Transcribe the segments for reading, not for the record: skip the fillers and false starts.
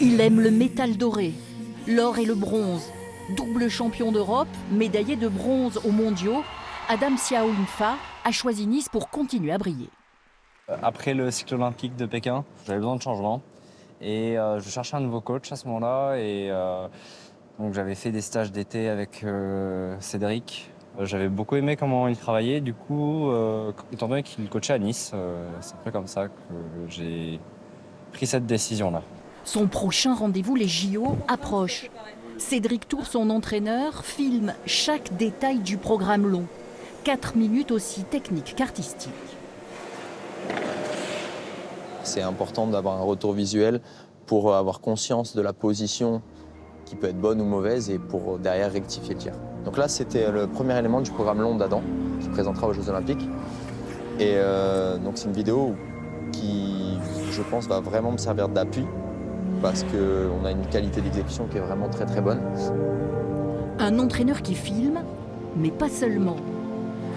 Il aime le métal doré, l'or et le bronze. Double champion d'Europe, médaillé de bronze aux mondiaux, Adam Xiao-Yunfa a choisi Nice pour continuer à briller. Après le cycle olympique de Pékin, j'avais besoin de changement et je cherchais un nouveau coach à ce moment-là et donc j'avais fait des stages d'été avec Cédric. J'avais beaucoup aimé comment il travaillait, du coup, étant donné qu'il coachait à Nice, c'est un peu comme ça que j'ai pris cette décision-là. Son prochain rendez-vous, les JO, approche. Cédric Tour, son entraîneur, filme chaque détail du programme long. 4 minutes aussi techniques qu'artistiques. C'est important d'avoir un retour visuel pour avoir conscience de la position qui peut être bonne ou mauvaise et pour derrière rectifier le tir. Donc là, c'était le premier élément du programme long d'Adam qui présentera aux Jeux Olympiques. Et donc c'est une vidéo qui, je pense, va vraiment me servir d'appui parce qu'on a une qualité d'exécution qui est vraiment très très bonne. Un entraîneur qui filme, mais pas seulement.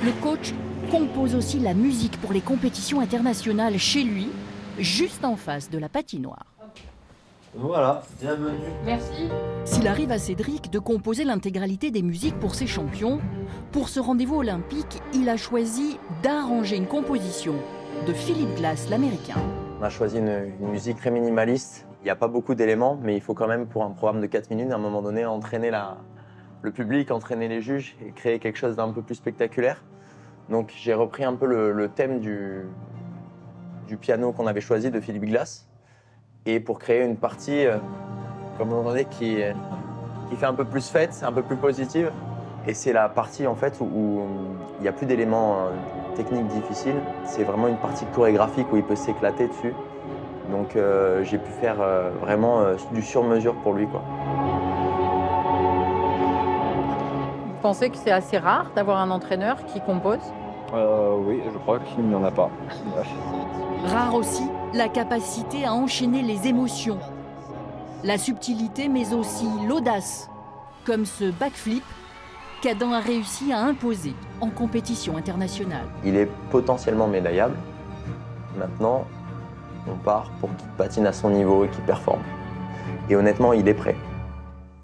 Le coach compose aussi la musique pour les compétitions internationales chez lui, juste en face de la patinoire. Voilà, bienvenue. Merci. S'il arrive à Cédric de composer l'intégralité des musiques pour ses champions, pour ce rendez-vous olympique, il a choisi d'arranger une composition de Philip Glass, l'Américain. On a choisi une musique très minimaliste. Il n'y a pas beaucoup d'éléments, mais il faut quand même, pour un programme de 4 minutes, à un moment donné, entraîner le public, entraîner les juges et créer quelque chose d'un peu plus spectaculaire. Donc j'ai repris un peu le thème du piano qu'on avait choisi de Philip Glass. Et pour créer une partie, comme on entendait, qui fait un peu plus fête, un peu plus positive. Et c'est la partie en fait où il n'y a plus d'éléments techniques difficiles. C'est vraiment une partie chorégraphique où il peut s'éclater dessus. Donc j'ai pu faire vraiment du sur-mesure pour lui, quoi. Vous pensez que c'est assez rare d'avoir un entraîneur qui compose? Oui, je crois qu'il n'y en a pas. Rare aussi, la capacité à enchaîner les émotions. La subtilité, mais aussi l'audace, comme ce backflip qu'Adam a réussi à imposer en compétition internationale. Il est potentiellement médaillable. Maintenant, on part pour qu'il patine à son niveau et qu'il performe. Et honnêtement, il est prêt.